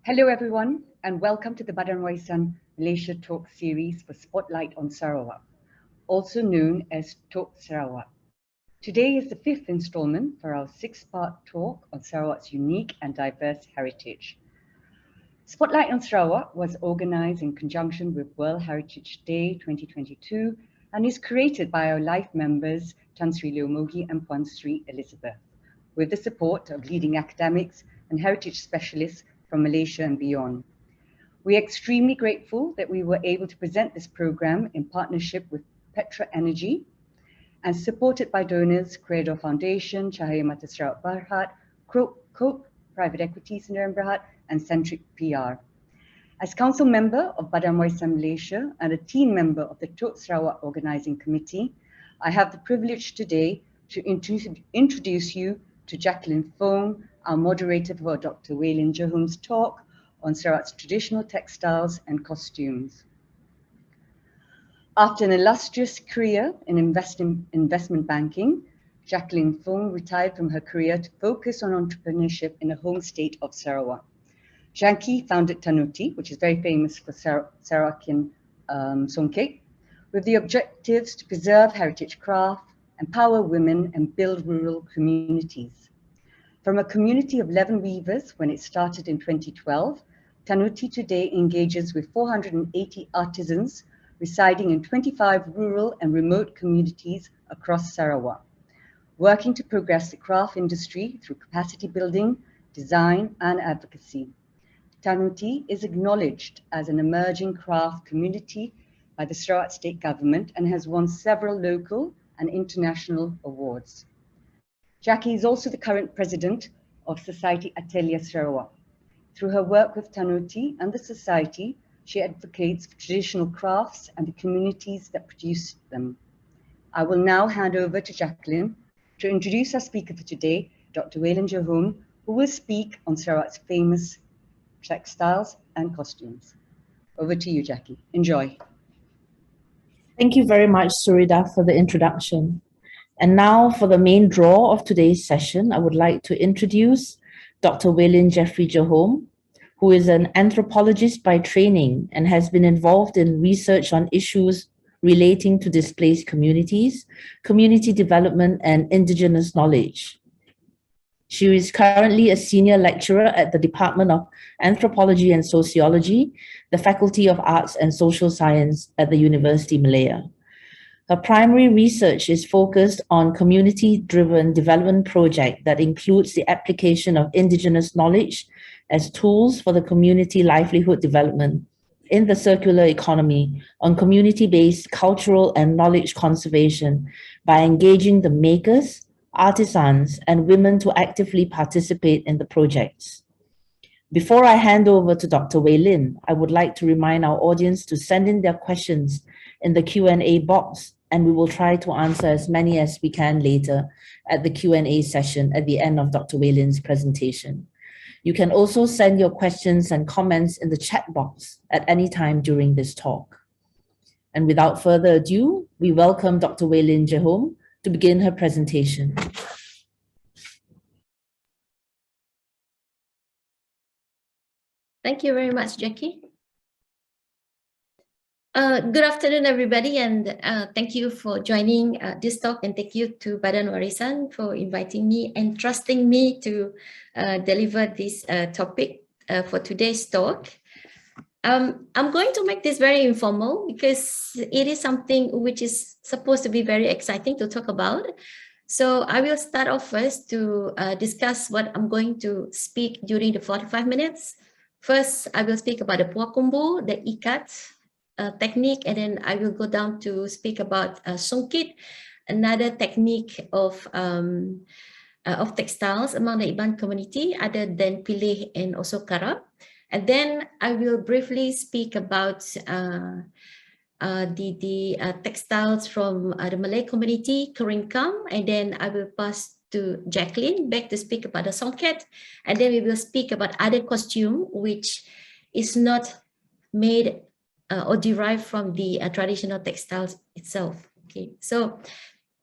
Hello everyone and welcome to the Badan Warisan Malaysia Talk series for Spotlight on Sarawak, also known as Talk Sarawak. Today is the fifth installment for our six-part talk on Sarawak's unique and diverse heritage. Spotlight on Sarawak was organized in conjunction with World Heritage Day 2022 and is created by our life members Tan Sri Leo Mogi and Puan Sri Elizabeth, with the support of leading academics and heritage specialists from Malaysia and beyond. We are extremely grateful that we were able to present this program in partnership with Petra Energy and supported by donors Credo Foundation, Cahaya Mata Sarawak Berhad, Cope Private Equity Sdn Berhad, and Centric PR. As council member of Badan Warisan Malaysia and a team member of the Tok Sarawak Organising Committee, I have the privilege today to introduce you to Jacqueline Fong, our moderator for Dr. Welyne Jehom's talk on Sarawak's traditional textiles and costumes. After an illustrious career in investment banking, Jacqueline Fong retired from her career to focus on entrepreneurship in the home state of Sarawak. Jackie founded Tanuti, which is very famous for Sarawakian songket, with the objectives to preserve heritage craft, empower women, and build rural communities. From a community of 11 weavers when it started in 2012, Tanuti today engages with 480 artisans residing in 25 rural and remote communities across Sarawak, working to progress the craft industry through capacity building, design, and advocacy. Tanuti is acknowledged as an emerging craft community by the Sarawak State Government and has won several local and international awards. Jackie is also the current president of Society Atelier Sarawak. Through her work with Tanuti and the society, she advocates for traditional crafts and the communities that produce them. I will now hand over to Jacqueline to introduce our speaker for today, Dr. Welyne Jehom, who will speak on Sarawak's famous textiles and costumes. Over to you, Jackie. Enjoy. Thank you very much, Surida, for the introduction. And now for the main draw of today's session, I would like to introduce Dr. Welyne Jeffrey Jehom, who is an anthropologist by training and has been involved in research on issues relating to displaced communities, community development, and Indigenous knowledge. She is currently a senior lecturer at the Department of Anthropology and Sociology, the Faculty of Arts and Social Science at the University Malaya. Her primary research is focused on community-driven development project that includes the application of Indigenous knowledge as tools for the community livelihood development in the circular economy on community-based cultural and knowledge conservation by engaging the makers, artisans, and women to actively participate in the projects. Before I hand over to Dr. Welyne, I would like to remind our audience to send in their questions in the Q&A box, and we will try to answer as many as we can later at the Q&A session at the end of Dr. Welyne's presentation. You can also send your questions and comments in the chat box at any time during this talk. And without further ado, we welcome Dr. Welyne Jehom to begin her presentation. Thank you very much, Jackie. Good afternoon, everybody, and thank you for joining this talk, and thank you to Badan Warisan for inviting me and trusting me to deliver this topic for today's talk. I'm going to make this very informal because it is something which is supposed to be very exciting to talk about. So I will start off first to discuss what I'm going to speak during the 45 minutes. First, I will speak about the puakumbu, the ikat technique, and then I will go down to speak about songket, another technique of textiles among the Iban community other than pilih and also karab. And then I will briefly speak about the textiles from the Malay community, Keringkam, and then I will pass to Jacqueline back to speak about the songket, and then we will speak about other costume which is not made or derived from the traditional textiles itself. Okay, so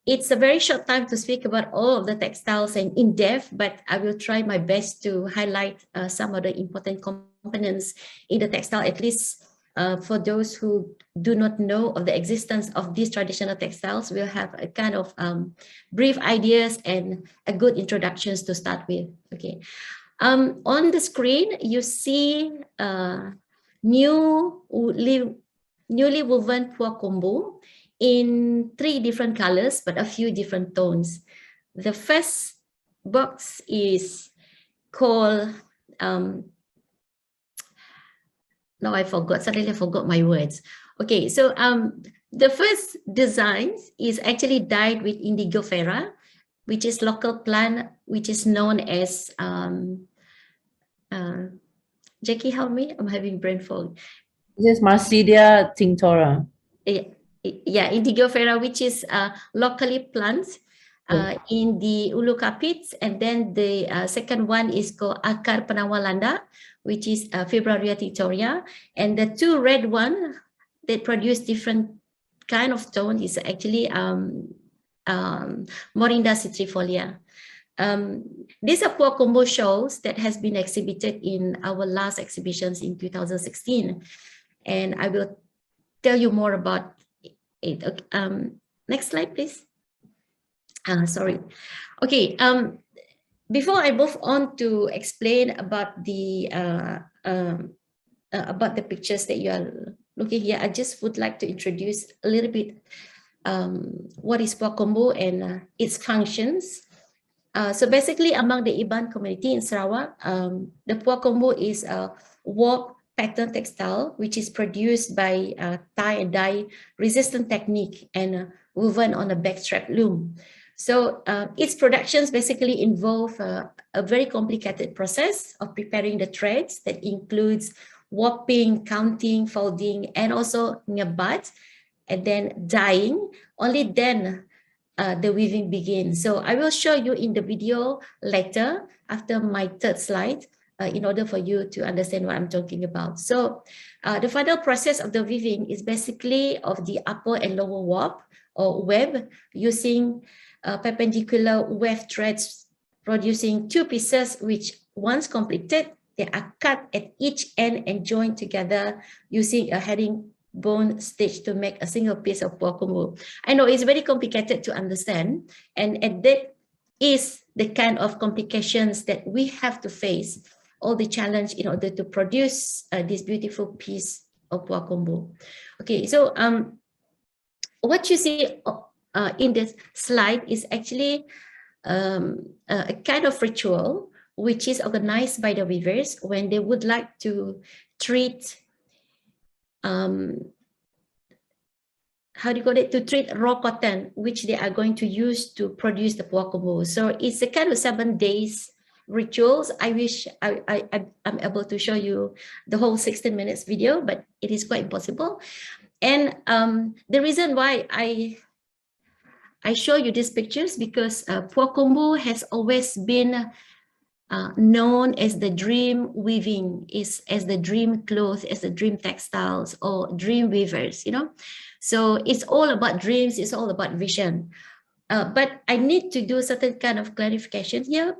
it's a very short time to speak about all of the textiles and in depth, but I will try my best to highlight some of the important components components in the textile, at least for those who do not know of the existence of these traditional textiles. We'll have a kind of brief ideas and a good introductions to start with. Okay, on the screen you see newly woven puak kombu in 3 different colors but a few different tones. The first box is called now I forgot, suddenly I forgot my words. Okay, so the first design is actually dyed with indigo fera, which is local plant, which is known as Jackie, help me, I'm having brain fog. This is Marsilia tinctora. Yeah, indigo fera, which is locally planted in the Ulu Kapits, and then the second one is called Akar Penawalanda, which is Fibra tinctoria, and the 2 red one that produce different kind of tone is actually Morinda citrifolia. These are puak kombu shows that has been exhibited in our last exhibitions in 2016, and I will tell you more about it. Next slide, please. Sorry. Okay. Before I move on to explain about the pictures that you are looking here, I just would like to introduce a little bit what is puak kombu and its functions. So basically, among the Iban community in Sarawak, the puak kombu is a warp pattern textile, which is produced by tie and dye resistant technique and woven on a backstrap loom. So its productions basically involve a very complicated process of preparing the threads that includes warping, counting, folding, and also ngebat, and then dyeing. Only then the weaving begins. So I will show you in the video later after my 3rd slide in order for you to understand what I'm talking about. So the final process of the weaving is basically of the upper and lower warp or web using perpendicular weft threads producing 2 pieces, which once completed, they are cut at each end and joined together using a herringbone stitch to make a single piece of puak kombu. I know it's very complicated to understand, and that is the kind of complications that we have to face, all the challenge in order to produce this beautiful piece of puak kombu. Okay, so what you see in this slide is actually a kind of ritual which is organized by the weavers when they would like to treat how do you call it, to treat raw cotton, which they are going to use to produce the puak kombu. So it's a kind of 7 days rituals. I wish I'm able to show you the whole 16 minutes video, but it is quite impossible. And the reason why I show you these pictures because puak kombu has always been known as the dream weaving, as the dream cloth, as the dream textiles or dream weavers, you know. So it's all about dreams, it's all about vision. But I need to do certain kind of clarification here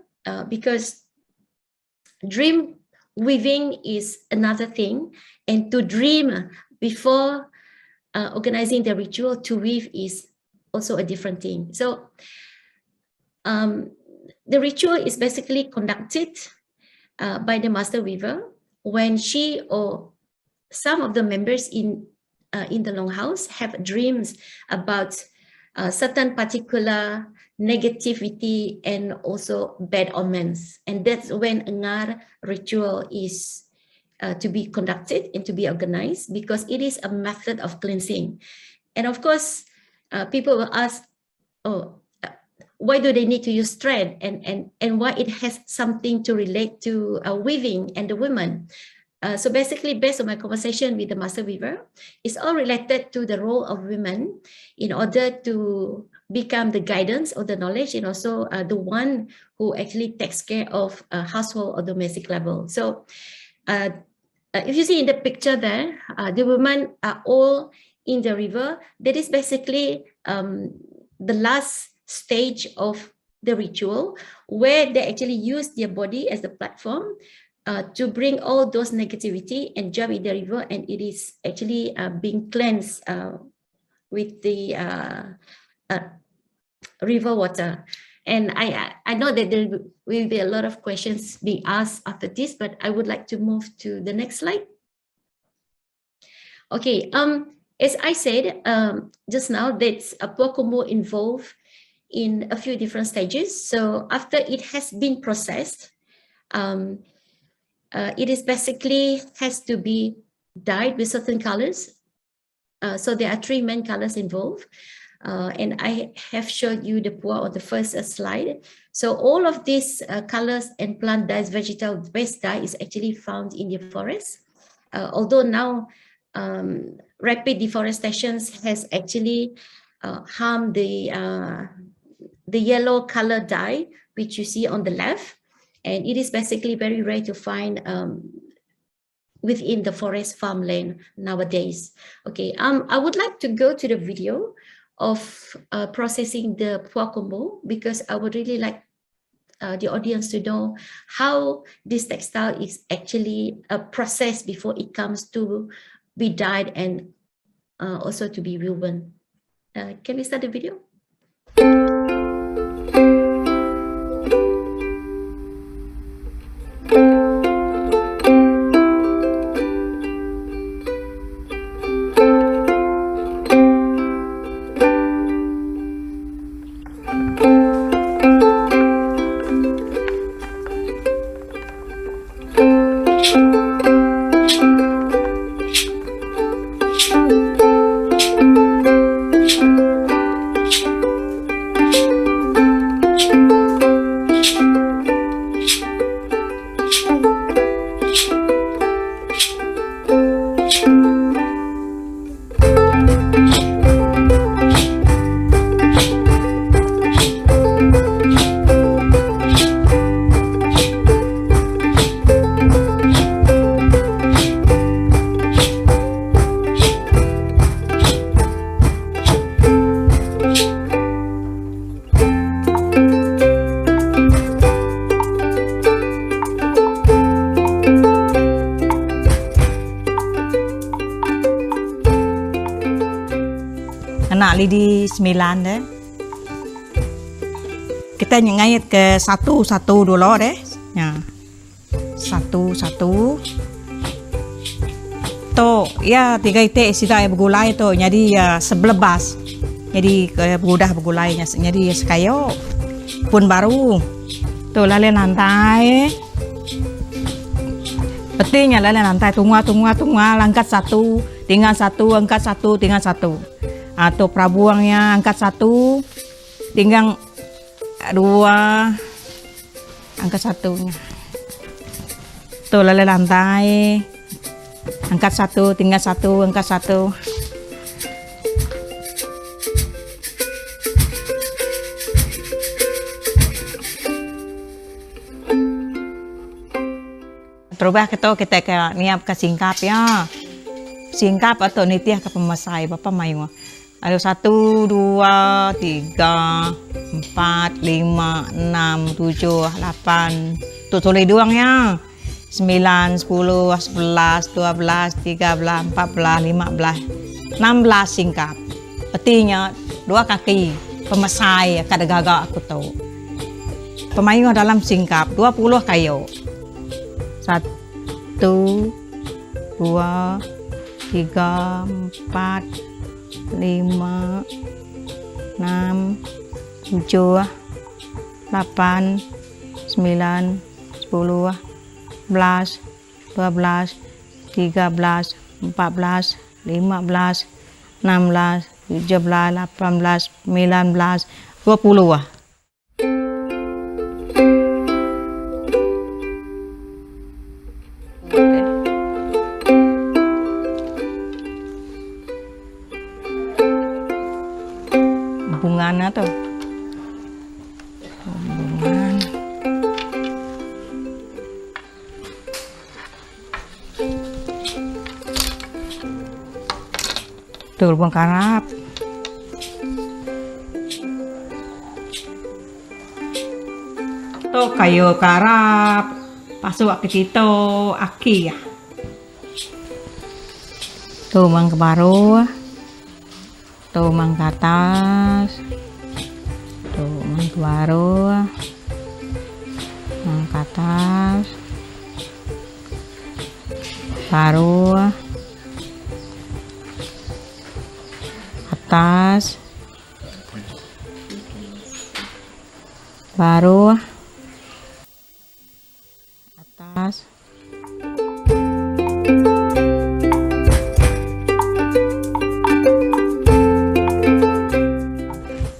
because dream weaving is another thing, and to dream before organizing the ritual to weave is also a different thing. So the ritual is basically conducted by the master weaver when she or some of the members in the longhouse have dreams about certain particular negativity and also bad omens. And that's when Ngar ritual is to be conducted and to be organized, because it is a method of cleansing. And of course, people will ask, oh, why do they need to use thread, and why it has something to relate to weaving and the women. So basically, based on my conversation with the master weaver, it's all related to the role of women in order to become the guidance or the knowledge, and also the one who actually takes care of household or domestic level. So if you see in the picture there, the women are all in the river. That is basically the last stage of the ritual, where they actually use their body as the platform to bring all those negativity and jump in the river, and it is actually being cleansed with the river water. And I know that there will be a lot of questions being asked after this, but I would like to move to the next slide. Okay, as I said just now, that's a Puakombo involved in a few different stages. So after it has been processed, it is basically has to be dyed with certain colors. So there are 3 main colors involved. And I have showed you the pua on the first slide. So all of these colors and plant dyes, vegetable based dye is actually found in the forest. Although now rapid deforestation has actually harmed the yellow color dye, which you see on the left. And it is basically very rare to find within the forest farmland nowadays. Okay, I would like to go to the video of processing the Puakombo, because I would really like the audience to know how this textile is actually processed before it comes to be dyed and also to be woven. Can we start the video? Lidi 9 deh. Kita ngait ke satu dulu deh. Ya. Satu. To ya 3 itik sida bergulai tu. Jadi ya 11. Jadi mudah bergulainya. Jadi sekayo pun baru. Tu lale lantai. Pentingnya lale lantai tunggu angkat 1, tinggal 1, angkat 1, tinggal 1. Atau prabuangnya angkat 1, tinggal 2, angkat 1-nya. Tuh lele lantai, angkat 1, tinggal 1, angkat 1. Terubah kita ke niap ke singkap ya. Singkap atau nitiah ke pemasai Bapak mayu. Ada 1, 2, 3, 4, 5, 6, 7, 8. Tuh tulis doang ya. 9, 10, 11, 12, 13, 14, 15, 16 singkap. Petinya 2 kaki. Pemasai kada gagak aku tahu. Pemayu dalam singkap 20 kayu. 1, 2, 3, 4, 5, 6, 7, 8, 9, 10, 11, 12, 13, 14, 15, 16, 17, 18, 19, 20. Bunganya tuh. Bungan. Tuh lubang karap. Tuh kayu karap. Pasok ke situ aki ya. Tu mang ke baru. Tu mang ke atas. Tu mang ke baru. Mang ke atas. Baru. Atas. Baru. Atas.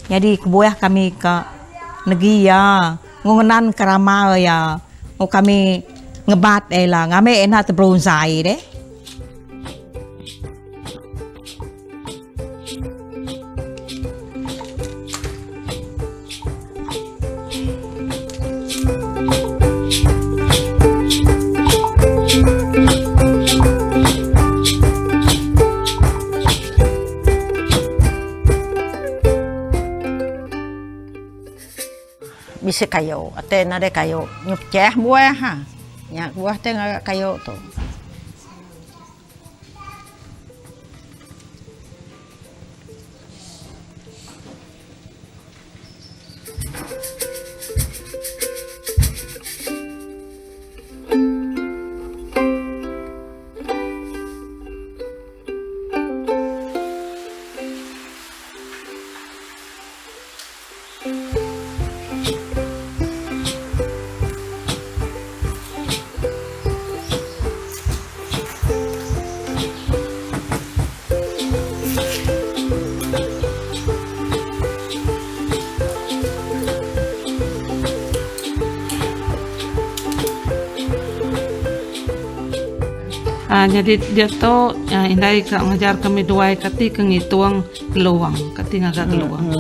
Jadi kebuah kami ke negeri ya, ngungenan kerama ya, mau kami ngebat lah, ngame enak terbonsai deh. Bisa kayu, ate nade kayu, nyup ceh buah ha, nyak buah te ngagak kayu tu. Jadi dia tu indai ka ngajar kami dua kati kengituang geluang, kati ngagak geluang.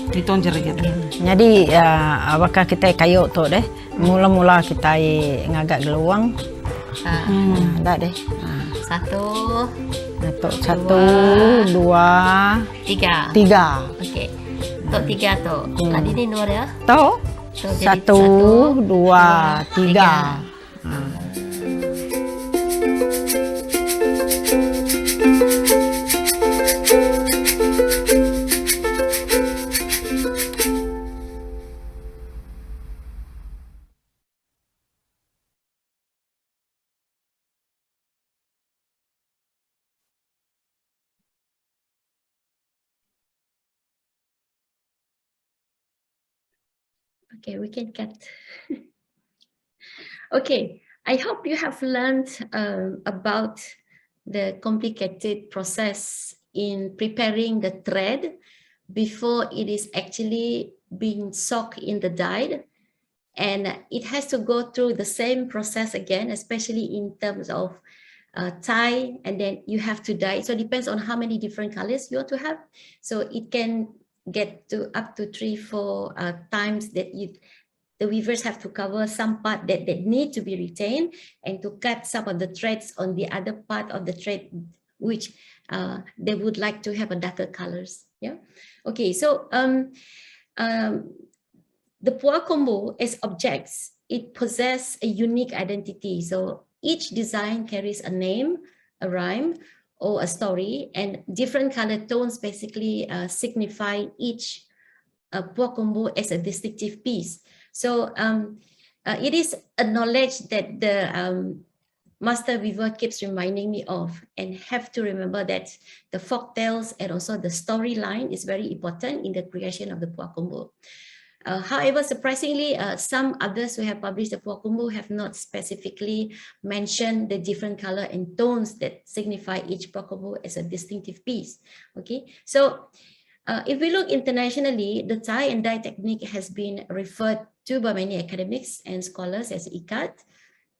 Itu jerit. Jadi apakah kita kayu tu deh, mula-mula kita ngagak geluang. Dah deh. Satu, dua, tiga. Okey. Tok tiga tu. Tadi ni dua ya? Tu. Satu, dua, tiga. Okay, we can cut. Okay, I hope you have learned about the complicated process in preparing the thread before it is actually being soaked in the dye. And it has to go through the same process again, especially in terms of tie, and then you have to dye. So it depends on how many different colors you want to have. So it can get to up to 3-4 times that the weavers have to cover some part that need to be retained, and to cut some of the threads on the other part of the thread which they would like to have a darker colors. Yeah. Okay. So the puah combo as objects, it possesses a unique identity. So each design carries a name, a rhyme, or a story, and different color tones basically signify each puah combo as a distinctive piece. So it is a knowledge that the master weaver keeps reminding me of, and have to remember that the folk tales and also the storyline is very important in the creation of the puah combo. However, surprisingly, some others who have published the puah combo have not specifically mentioned the different color and tones that signify each puah combo as a distinctive piece. Okay, so if we look internationally, the tie and dye technique has been referred to by many academics and scholars as ikat,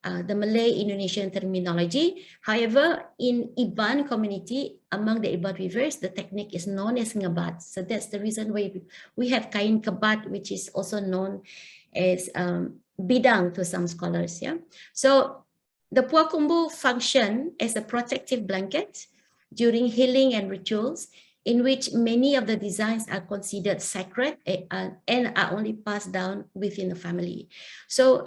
the Malay-Indonesian terminology. However, in Iban community, among the Iban weavers, the technique is known as ngabat. So that's the reason why we have kain kebat, which is also known as bidang to some scholars. Yeah. So the puah combo function as a protective blanket during healing and rituals, in which many of the designs are considered sacred and are only passed down within the family. So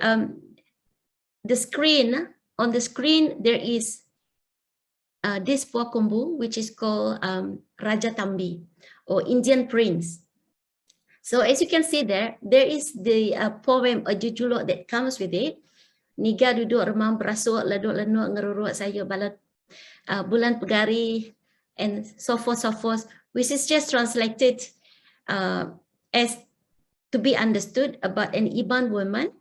the screen, on the screen, there is this Pokumbu, which is called Raja Tambi or Indian Prince. So as you can see there is the poem or judulok that comes with it. Niga duduk remang berasuk, leduk-lenuk ngeruruk saya balat bulan pegari, and so forth, which is just translated as to be understood about an Iban woman,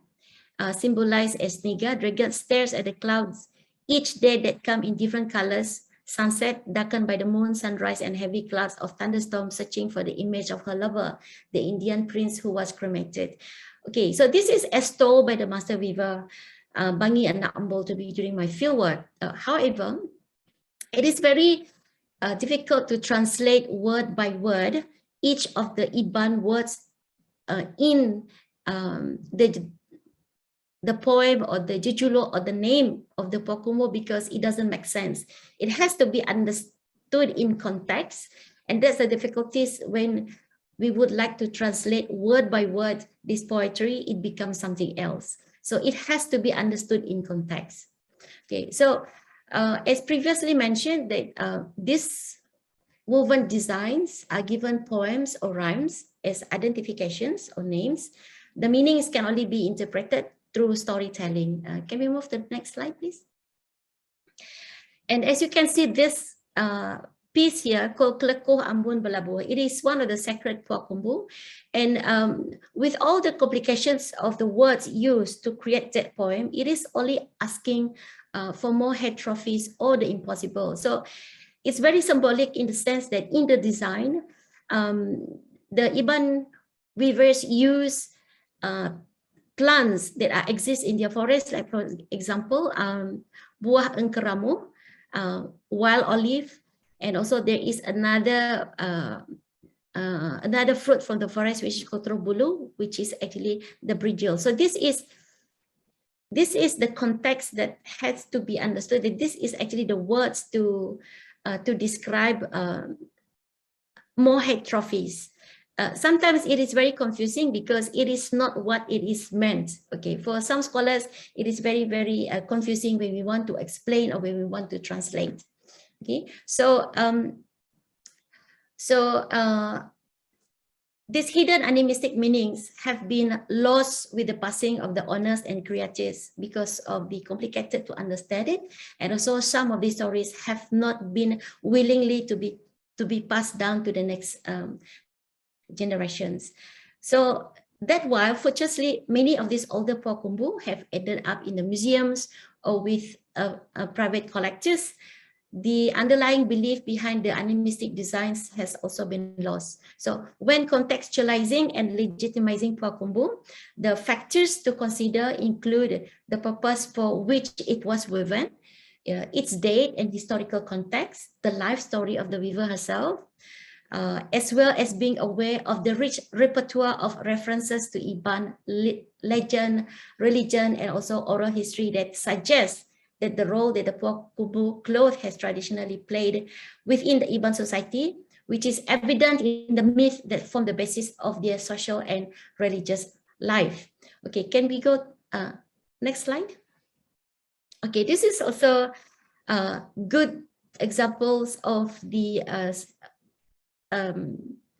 symbolized as Niga. Dragon stares at the clouds each day that come in different colors: sunset, darkened by the moon, sunrise, and heavy clouds of thunderstorms, searching for the image of her lover, the Indian prince who was cremated. Okay, so this is as told by the master weaver, Bangi and Nambol, to be during my fieldwork. However, it is very difficult to translate word by word each of the Iban words in the poem or the jujulok or the name of the Pokumbu, because it doesn't make sense. It has to be understood in context, and that's the difficulties when we would like to translate word by word this poetry. It becomes something else. So it has to be understood in context. Okay, so as previously mentioned, that these woven designs are given poems or rhymes as identifications or names. The meanings can only be interpreted through storytelling. Can we move to the next slide, please? And as you can see, this piece here called Klekoh Ambon Belabuh, it is one of the sacred Pokumbu. And with all the complications of the words used to create that poem, it is only asking for more head trophies or the impossible. So it's very symbolic in the sense that in the design, the Iban weavers use plants that exist in their forest, like for example, buah engkeramu, wild olive, and also there is another another fruit from the forest which is called bulu, which is actually the brijil. So this is the context that has to be understood. That this is actually the words to describe more head trophies. Sometimes it is very confusing because it is not what it is meant. Okay, for some scholars, it is very, very confusing when we want to explain or when we want to translate. Okay, so these hidden animistic meanings have been lost with the passing of the owners and creators because of the complicated to understand it, and also some of these stories have not been willingly to be passed down to the next generations. So that while fortunately many of these older Pokumbu have ended up in the museums or with private collectors, the underlying belief behind the animistic designs has also been lost. So when contextualizing and legitimizing Pokumbu, the factors to consider include the purpose for which it was woven, its date and historical context, the life story of the weaver herself, as well as being aware of the rich repertoire of references to Iban legend, religion, and also oral history that suggests that the role that the Pokumbu cloth has traditionally played within the Iban society, which is evident in the myth that form the basis of their social and religious life. Okay, can we go next slide? Okay, this is also good examples of the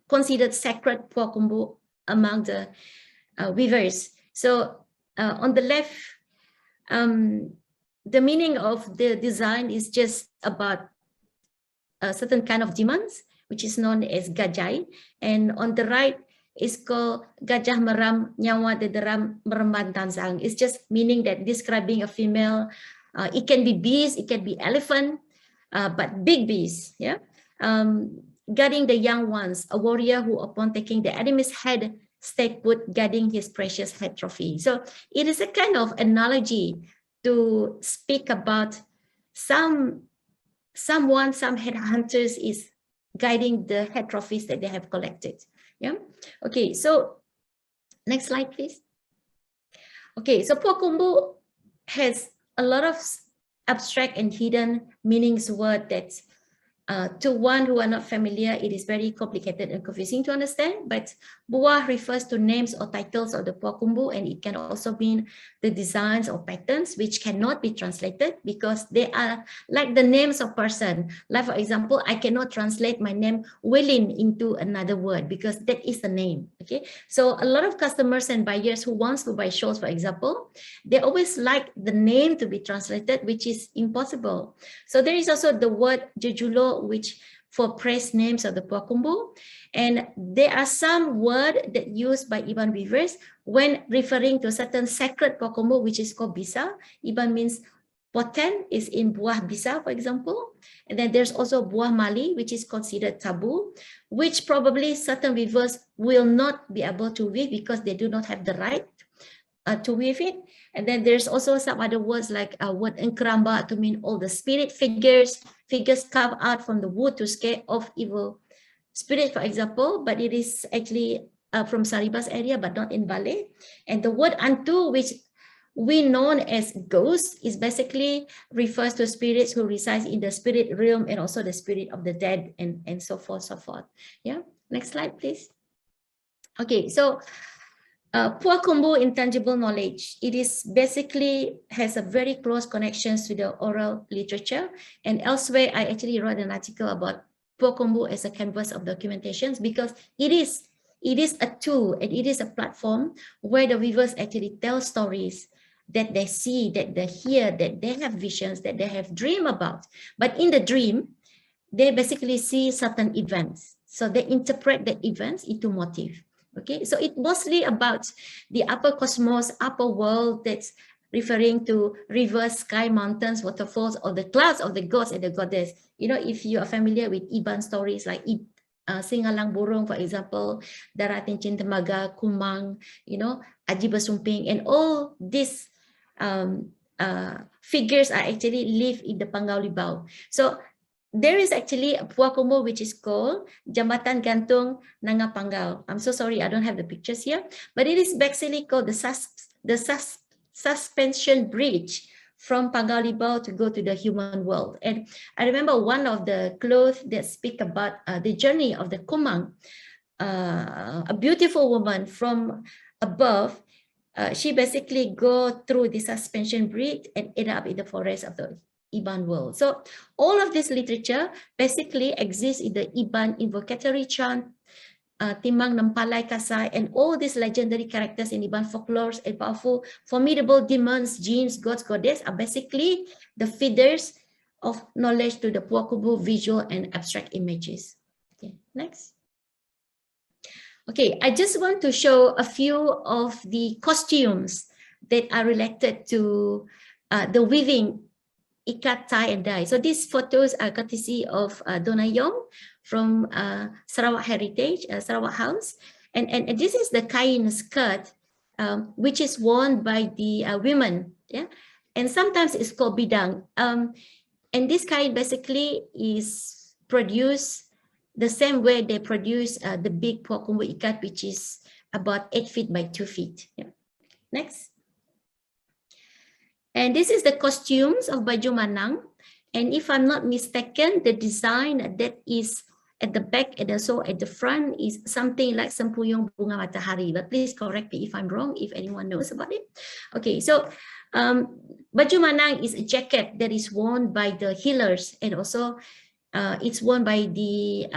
considered sacred Pokumbu among the weavers. So on the left, the meaning of the design is just about a certain kind of demons, which is known as gajai. And on the right is called gajah meram nyawa dederam meremban tanzang. It's just meaning that describing a female. It can be beast, it can be elephant, but big beast, yeah. Guarding the young ones, a warrior who upon taking the enemy's head stayed put, guarding his precious head trophy. So it is a kind of analogy to speak about some headhunters is guiding the head trophies that they have collected. Yeah. Okay. So next slide, please. Okay. So Pokumbu has a lot of abstract and hidden meanings word that To one who are not familiar, it is very complicated and confusing to understand, but buah refers to names or titles of the buah kumbu, and it can also mean the designs or patterns which cannot be translated because they are like the names of person. Like for example, I cannot translate my name Welyne into another word because that is the name. Okay, so a lot of customers and buyers who wants to buy shawls, for example, they always like the name to be translated, which is impossible. So there is also the word jejulo, which for praise names of the buah kumbu, and there are some words that used by Iban weavers when referring to certain sacred buah kumbu, which is called bisa. Iban means poten is in buah bisa, for example, and then there's also buah mali, which is considered taboo, which probably certain weavers will not be able to weave because they do not have the right to weave it. And then there's also some other words like word enkramba to mean all the spirit figures carved out from the wood to scare off evil spirit, for example, but it is actually from Saribas area, but not in Bali. And the word antu, which we known as ghost, is basically refers to spirits who reside in the spirit realm and also the spirit of the dead and so forth, so forth. Yeah, next slide, please. Okay, so buah kumbu intangible knowledge. It is basically has a very close connections to the oral literature. And elsewhere, I actually wrote an article about buah kumbu as a canvas of documentations because it is a tool and it is a platform where the weavers actually tell stories that they see, that they hear, that they have visions, that they have dream about. But in the dream, they basically see certain events. So they interpret the events into motif. Okay, so it's mostly about the upper cosmos, upper world that's referring to rivers, sky, mountains, waterfalls, or the clouds of the gods and the goddess. You know, if you are familiar with Iban stories like Singalang Burung, for example, Daratin Cintamaga, Kumang, you know, Aji Besumping, and all these figures are actually live in the Panggau Libau. So there is actually a buah kumbu which is called Jambatan Gantung Nanga Panggau. I'm so sorry, I don't have the pictures here, but it is basically called the suspension bridge from Panggau Libau to go to the human world. And I remember one of the clothes that speak about the journey of the Kumang, a beautiful woman from above. She basically go through the suspension bridge and end up in the forest of the Iban world. So all of this literature basically exists in the Iban invocatory chant, Timbang Nampalai Kasai, and all these legendary characters in Iban folklores and powerful, formidable demons, jinns, gods, goddess are basically the feeders of knowledge to the buah kumbu visual and abstract images. Okay, next. Okay, I just want to show a few of the costumes that are related to the weaving ikat, tie, and dye. So these photos are courtesy of Dona Yong from Sarawak Heritage, Sarawak House. And this is the kain skirt, which is worn by the women. Yeah, and sometimes it's called bidang. And this kain basically is produced the same way they produce the big buah kumbu ikat, which is about 8 feet by 2 feet. Yeah. Next. And this is the costumes of baju manang. And if I'm not mistaken, the design that is at the back and also at the front is something like Sempuyung Bunga Matahari. But please correct me if I'm wrong, if anyone knows about it. Okay, so baju manang is a jacket that is worn by the healers, and also it's worn by the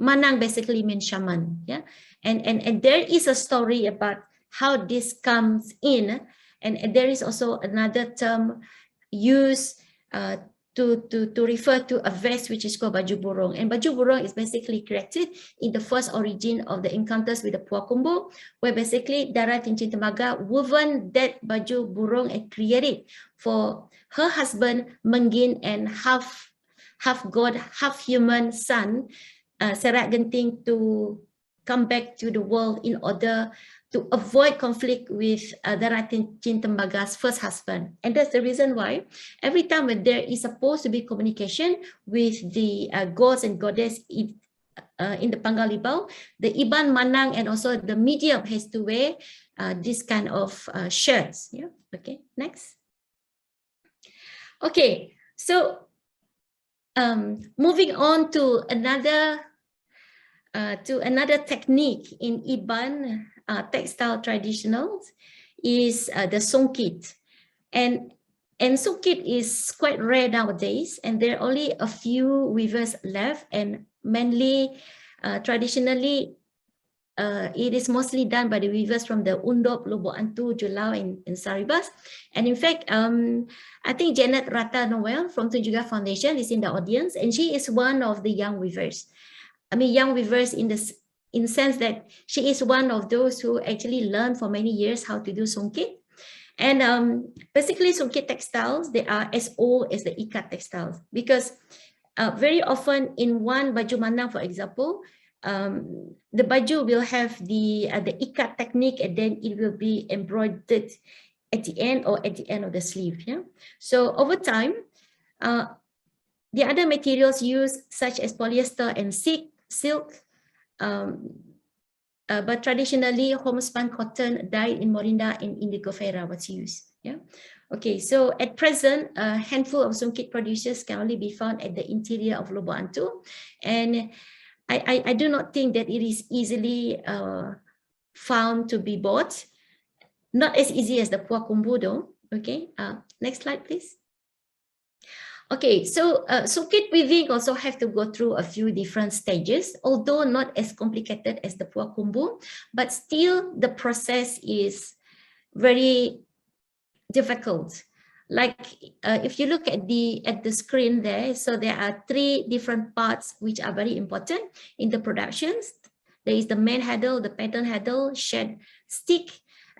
manang, basically means shaman. Yeah, and there is a story about how this comes in. And there is also another term used to refer to a vest which is called baju burung. And baju burung is basically created in the first origin of the encounters with the buah kumbu, where basically Dara Tincin Temaga woven that baju burung and created for her husband Menggin and half god, half human son Serat Genting to come back to the world in order to avoid conflict with Daratin Cintembaga's first husband. And that's the reason why every time when there is supposed to be communication with the gods and goddess in the Panggau Libau, the Iban Manang and also the medium has to wear this kind of shirts. Yeah. Okay, next. Okay, so moving on to another technique in Iban textile traditionals is the songkit. And songkit is quite rare nowadays, and there are only a few weavers left, and mainly traditionally it is mostly done by the weavers from the Undop, Lobo Antu, Julau, and Saribas. And in fact, I think Janet Rata Noel from Tunjuga Foundation is in the audience, and she is one of the young weavers. I mean, young weavers in the sense that she is one of those who actually learned for many years how to do songkit. And basically, songkit textiles, they are as old as the ikat textiles, because very often in one baju manang, for example, the baju will have the ikat technique, and then it will be embroidered at the end or at the end of the sleeve. Yeah. So over time, the other materials used, such as polyester and silk, but traditionally homespun cotton dyed in morinda and indigo fera was used. Yeah. Okay, so at present, a handful of songkit producers can only be found at the interior of Lobo Antu, and I do not think that it is easily found to be bought. Not as easy as the Puak Kumbu though. Okay, next slide, please. Okay, so songkit weaving also have to go through a few different stages, although not as complicated as the Puak Kumbu, but still the process is very difficult. Like if you look at the screen there, so there are 3 different parts which are very important in the productions. There is the main handle, the pattern handle, shed stick.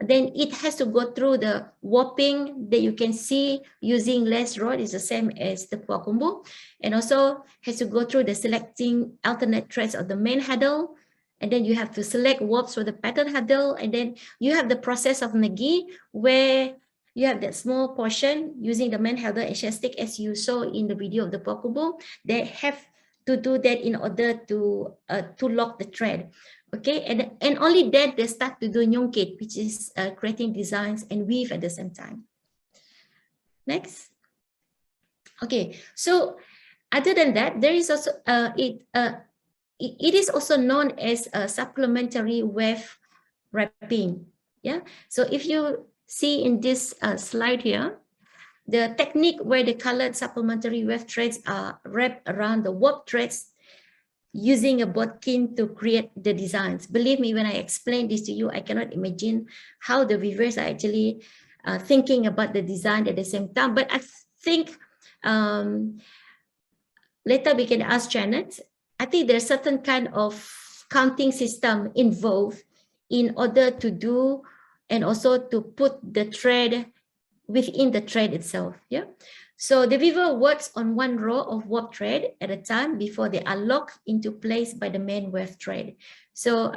Then it has to go through the warping that you can see using lace rod, is the same as the Puak Kumbu, and also has to go through the selecting alternate threads of the main handle. And then you have to select warps for the pattern handle, and then you have the process of negi, where you have that small portion using the main handle and shed stick, as you saw in the video of the Puak Kumbu. They have to do that in order to lock the thread. Okay, and only then they start to do nyongkit, which is creating designs and weave at the same time. Next. Okay, so other than that, there is also it is also known as a supplementary weft wrapping. Yeah, so if you see in this slide here, the technique where the colored supplementary weft threads are wrapped around the warp threads using a bodkin to create the designs. Believe me, when I explain this to you, I cannot imagine how the weavers are actually thinking about the design at the same time. But I think later we can ask Janet. I think there's certain kind of counting system involved in order to do and also to put the thread within the thread itself. Yeah. So the weaver works on one row of warp thread at a time before they are locked into place by the main weft thread. So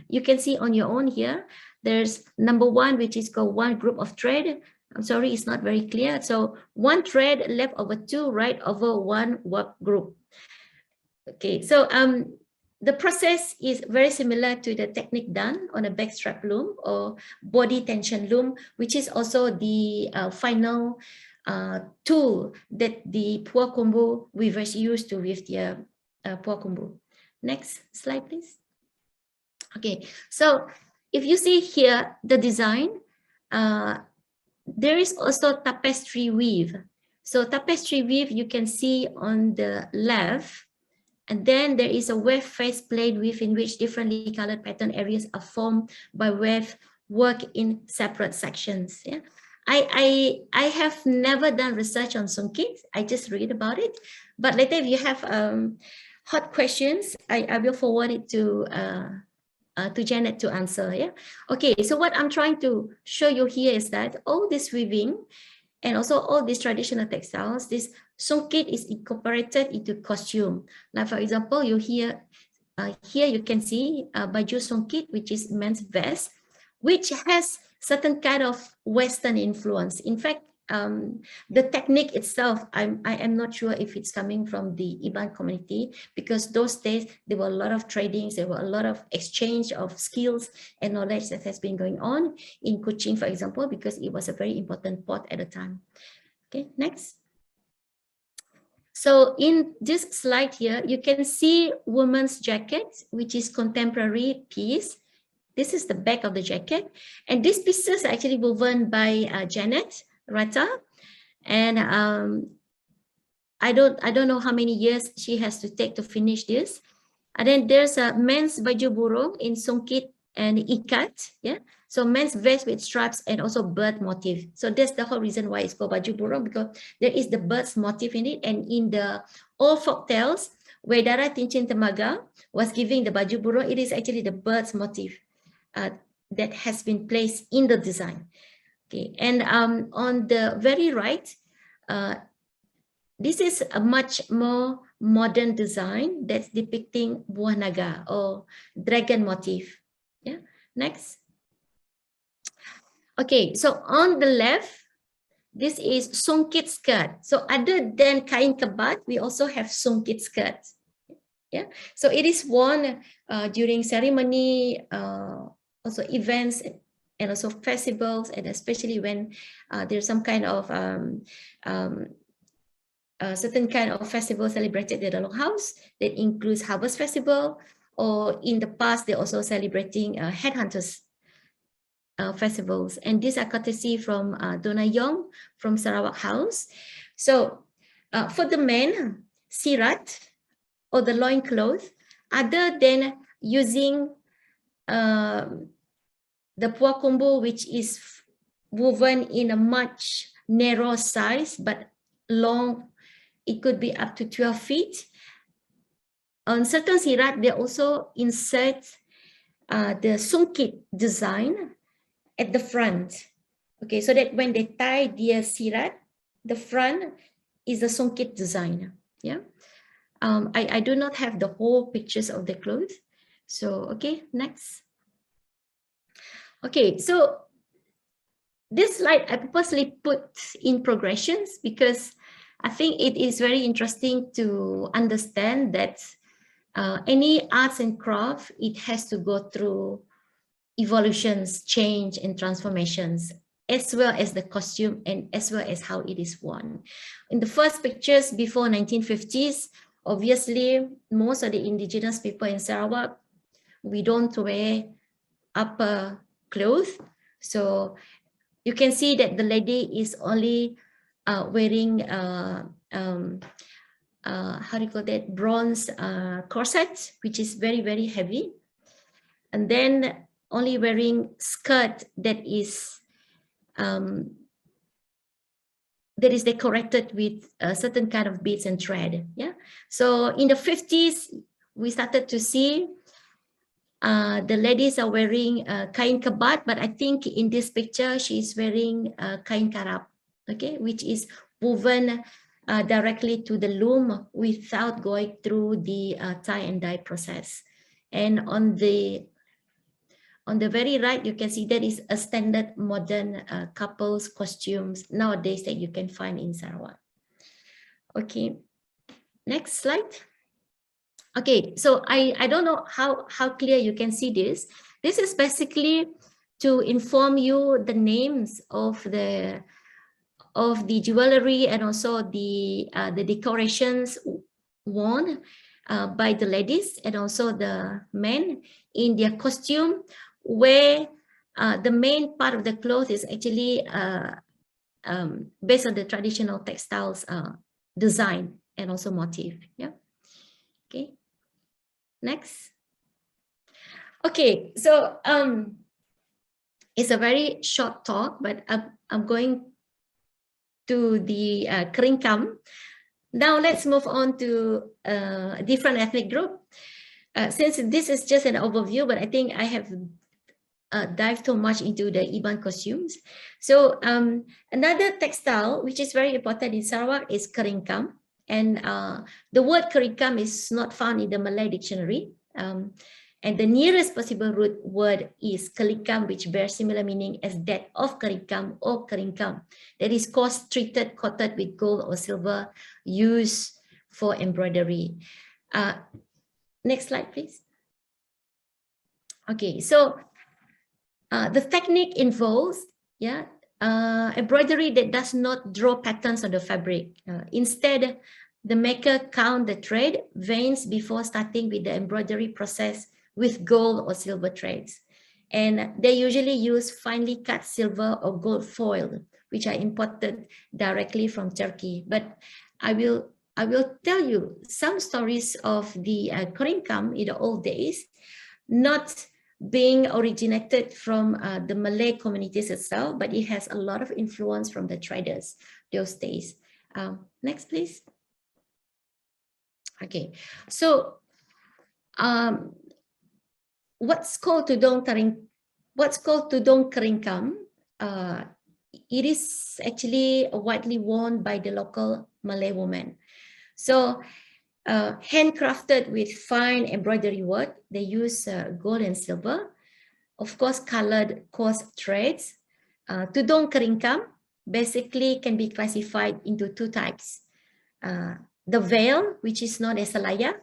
you can see on your own here, there's number 1, which is called one group of thread. I'm sorry, it's not very clear. So one thread left over 2, right over 1 warp group. Okay, so the process is very similar to the technique done on a backstrap loom or body tension loom, which is also the final tool that the Puak Kumbu weavers use to weave their Puak Kumbu. Next slide, please. Okay, so if you see here the design, there is also tapestry weave. So tapestry weave you can see on the left, and then there is a weft face plain weave in which differently colored pattern areas are formed by weft work in separate sections. Yeah. I have never done research on songkit. I just read about it. But later, if you have hot questions, I will forward it to Janet to answer. Yeah. Okay. So what I'm trying to show you here is that all this weaving and also all these traditional textiles, this songkit is incorporated into costume. Like for example, you here you can see baju songkit, which is men's vest, which has certain kind of Western influence. In fact, the technique itself, I am not sure if it's coming from the Iban community, because those days there were a lot of tradings, there were a lot of exchange of skills and knowledge that has been going on in Kuching, for example, because it was a very important port at the time. Okay, next. So in this slide here, you can see woman's jacket, which is contemporary piece. This is the back of the jacket. And these pieces are actually woven by Janet Rata. And I don't know how many years she has to take to finish this. And then there's a men's baju burung in songkit and ikat. Yeah. So men's vest with stripes and also bird motif. So that's the whole reason why it's called baju burung, because there is the bird's motif in it. And in the old folk tales, where Dara Tincin Temaga was giving the baju burung, it is actually the bird's motif that has been placed in the design. Okay, and on the very right, this is a much more modern design that's depicting buah naga or dragon motif. Yeah, next. Okay, so on the left, this is songkit skirt. So other than kain kebat, we also have songkit skirt. Yeah, so it is worn during ceremony, also events, and also festivals, and especially when there's some kind of certain kind of festival celebrated at the Longhouse that includes Harvest Festival, or in the past they're also celebrating headhunters festivals. And these are courtesy from Dona Yong from Sarawak House. So for the men, sirat or the loincloth, other than using the puak kombo, which is woven in a much narrow size, but long, it could be up to 12 feet. On certain sirat, they also insert the songkit design at the front. Okay, so that when they tie their sirat, the front is the songkit design. Yeah, I do not have the whole pictures of the clothes. So, okay, next. Okay, so this slide I purposely put in progressions because I think it is very interesting to understand that any arts and craft, it has to go through evolutions, change, and transformations, as well as the costume and as well as how it is worn. In the first pictures before 1950s, obviously, most of the indigenous people in Sarawak, we don't wear upper clothes. So you can see that the lady is only wearing how do you call that, bronze corset, which is very, very heavy, and then only wearing skirt that is decorated with a certain kind of beads and thread. Yeah, so in the 50s we started to see the ladies are wearing kain kebat, but I think in this picture she's wearing kain karap, okay, which is woven directly to the loom without going through the tie and dye process. And on the very right, you can see that is a standard modern couples costumes nowadays that you can find in Sarawak. Okay, next slide. Okay, so I don't know how clear you can see this. This is basically to inform you the names of the jewelry and also the decorations worn by the ladies and also the men in their costume, where the main part of the cloth is actually based on the traditional textiles design and also motif. Yeah. Okay. Next. Okay, so it's a very short talk, but I'm going to the keringkam. Now let's move on to a different ethnic group. Since this is just an overview, but I think I have dived too much into the Iban costumes. So another textile which is very important in Sarawak is keringkam. And the word keringkam is not found in the Malay dictionary. And the nearest possible root word is kelikam, which bears similar meaning as that of keringkam or keringkam. That is coarse treated, coated with gold or silver, used for embroidery. Next slide, please. Okay, so the technique involves embroidery that does not draw patterns on the fabric. Instead, the maker count the thread veins before starting with the embroidery process with gold or silver threads. And they usually use finely cut silver or gold foil, which are imported directly from Turkey. But I will tell you some stories of the Korinkam in the old days, not being originated from the Malay communities itself, but it has a lot of influence from the traders those days. Next, please. Okay, so what's called tudung keringkam, it is actually widely worn by the local Malay women. So handcrafted with fine embroidery work, they use gold and silver, of course colored coarse threads. Tudung keringkam basically can be classified into two types. The veil, which is known as salaya,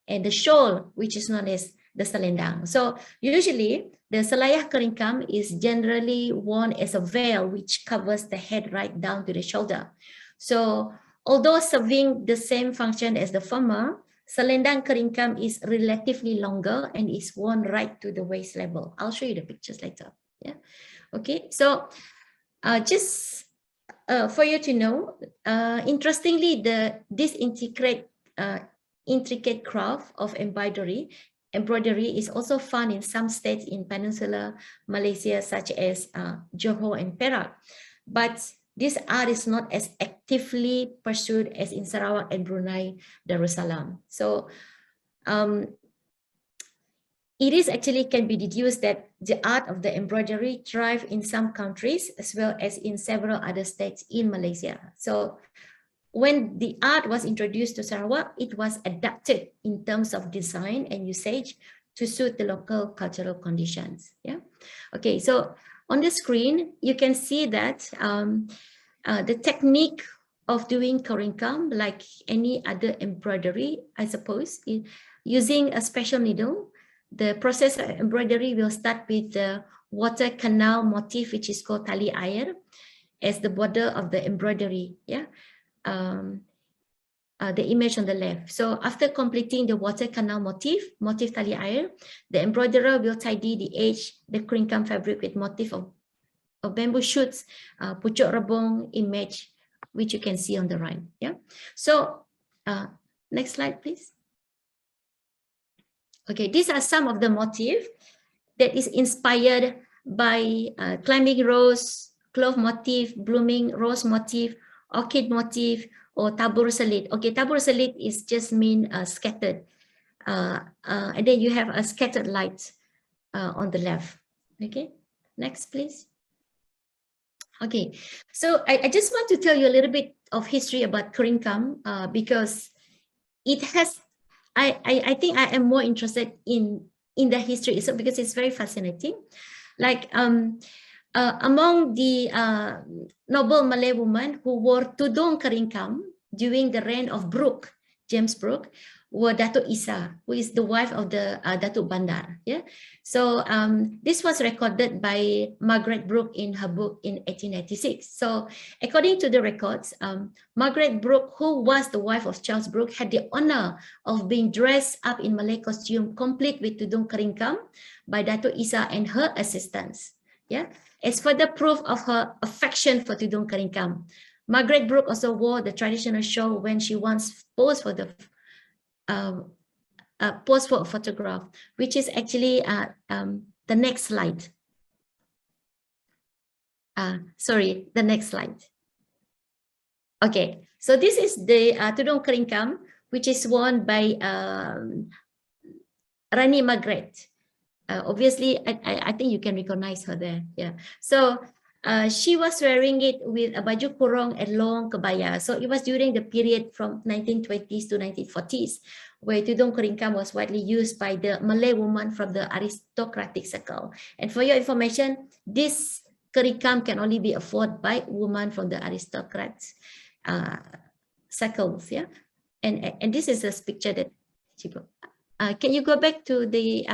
and the shawl, which is known as the selendang. So usually the salayah keringkam is generally worn as a veil which covers the head right down to the shoulder. So although serving the same function as the former, selendang keringkam is relatively longer and is worn right to the waist level. I'll show you the pictures later. Yeah. Okay. So just for you to know, interestingly, this intricate craft of embroidery is also found in some states in Peninsular Malaysia, such as Johor and Perak. But this art is not as actively pursued as in Sarawak and Brunei Darussalam. So it is actually can be deduced that the art of the embroidery thrive in some countries as well as in several other states in Malaysia. So when the art was introduced to Sarawak, it was adapted in terms of design and usage to suit the local cultural conditions. Yeah. Okay. So on the screen, you can see that the technique of doing korinkam, like any other embroidery, I suppose, using a special needle. The process of embroidery will start with the water canal motif, which is called tali air, as the border of the embroidery. Yeah. The image on the left. So after completing the water canal motif tali air, the embroiderer will tidy the edge, the korinkam fabric with motif of bamboo shoots, pucuk rebung image, which you can see on the right. Yeah. So next slide, please. Okay, these are some of the motif that is inspired by climbing rose, clove motif, blooming rose motif, orchid motif, or tabur selit. Okay, tabur selit is just mean scattered. And then you have a scattered light on the left. Okay, next please. Okay, so I just want to tell you a little bit of history about korinkam because it has, I think I am more interested in the history, so because it's very fascinating. Like among the noble Malay women who wore tudung keringkam during the reign of Brooke, James Brooke, were Datuk Isa, who is the wife of the Datuk Bandar. Yeah, so this was recorded by Margaret Brooke in her book in 1896. So according to the records, Margaret Brooke, who was the wife of Charles Brooke, had the honor of being dressed up in Malay costume, complete with tudung keringkam, by Datuk Isa and her assistants. Yeah, as further proof of her affection for tudung keringkam, Margaret Brooke also wore the traditional shawl when she once posed for the pose for a photograph, which is actually the next slide. Sorry, the next slide. Okay, so this is the tudung keringkam, which is worn by Rani Margaret. Obviously, I think you can recognize her there. Yeah. So she was wearing it with a baju kurung and long kebaya. So it was during the period from 1920s to 1940s, where tudung keringkam was widely used by the Malay woman from the aristocratic circle. And for your information, this keringkam can only be afforded by women from the aristocrats circles. Yeah. And this is a picture that she put. Can you go back to the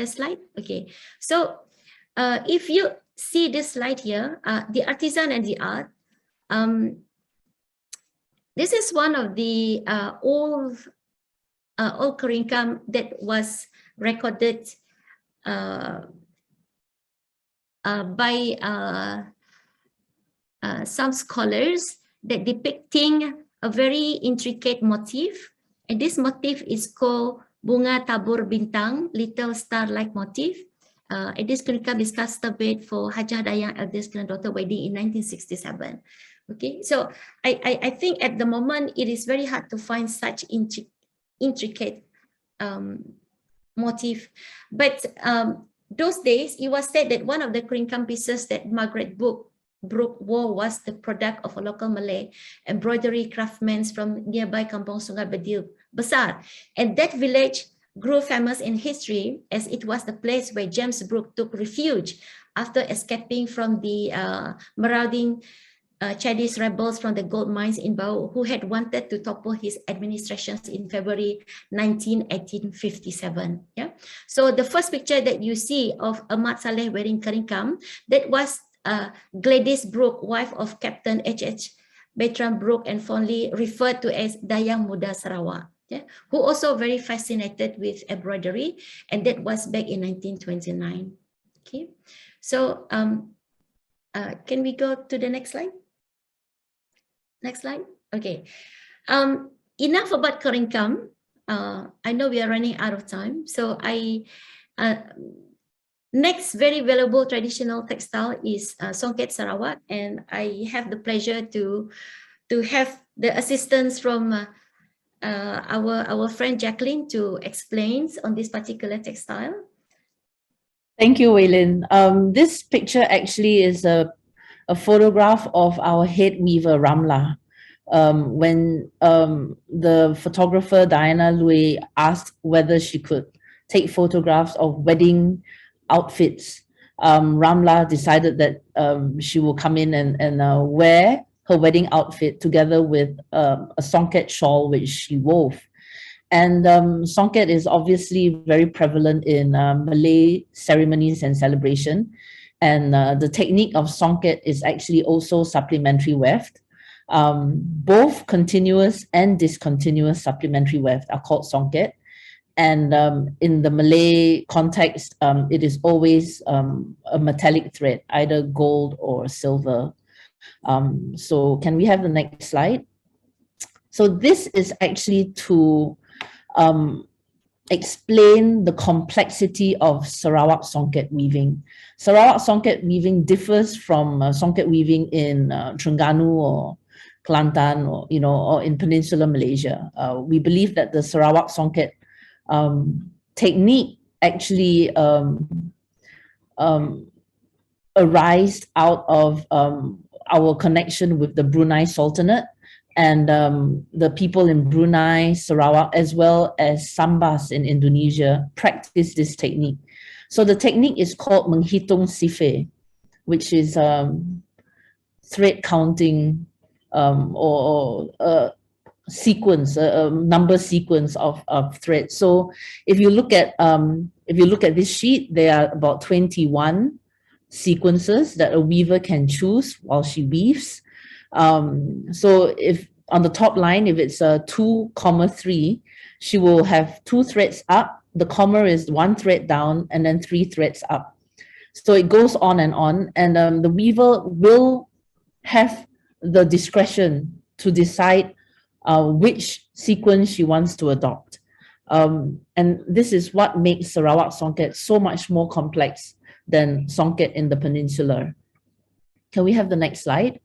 slide? Okay. So if you see this slide here, the artisan and the art, this is one of the old curriculum that was recorded by some scholars that depicting a very intricate motif, and this motif is called Bunga Tabur Bintang, little star-like motif. And this curriculum is custom made for Hajah Dayang eldest granddaughter wedding in 1967. Okay, so I think at the moment it is very hard to find such intricate motif, but those days it was said that one of the curriculum pieces that Margaret Brooke wore was the product of a local Malay embroidery craftsmen from nearby Kampung Sungai Bedil Besar, and that village grew famous in history as it was the place where James Brooke took refuge after escaping from the marauding Chinese rebels from the gold mines in Bau, who had wanted to topple his administrations in February 1857. Yeah. So the first picture that you see of Ahmad Saleh wearing keringkam, that was Gladys Brooke, wife of Captain H.H. Bertram Brooke, and fondly referred to as Dayang Muda Sarawak. Yeah, who also very fascinated with embroidery, and that was back in 1929. Okay, so can we go to the next slide? Next slide. Okay, enough about keringkam. I know we are running out of time, so next very valuable traditional textile is Songket Sarawak, and I have the pleasure to have the assistance from our friend Jacqueline to explain on this particular textile. Thank you, Welyne. This picture actually is a photograph of our head weaver, Ramla. When the photographer Diana Lui asked whether she could take photographs of wedding outfits, Ramla decided that she will come in and wear her wedding outfit together with a songket shawl which she wove. And songket is obviously very prevalent in Malay ceremonies and celebration. And the technique of songket is actually also supplementary weft. Both continuous and discontinuous supplementary weft are called songket. And in the Malay context, it is always a metallic thread, either gold or silver. So can we have the next slide? So this is actually to explain the complexity of Sarawak songket weaving. Sarawak songket weaving differs from songket weaving in Terengganu or Kelantan, or or in Peninsular Malaysia. We believe that the Sarawak songket technique actually arised out of our connection with the Brunei Sultanate, and the people in Brunei, Sarawak, as well as Sambas in Indonesia practice this technique. So the technique is called menghitung sife, which is thread counting or sequence, a number sequence of threads. So if you look at this sheet, there are about 21 sequences that a weaver can choose while she weaves. So if on the top line, if it's a 2,3, she will have 2 threads up, the comma is 1 thread down, and then 3 threads up. So it goes on, and the weaver will have the discretion to decide which sequence she wants to adopt. And this is what makes Sarawak songket so much more complex than songket in the peninsula. Can we have the next slide?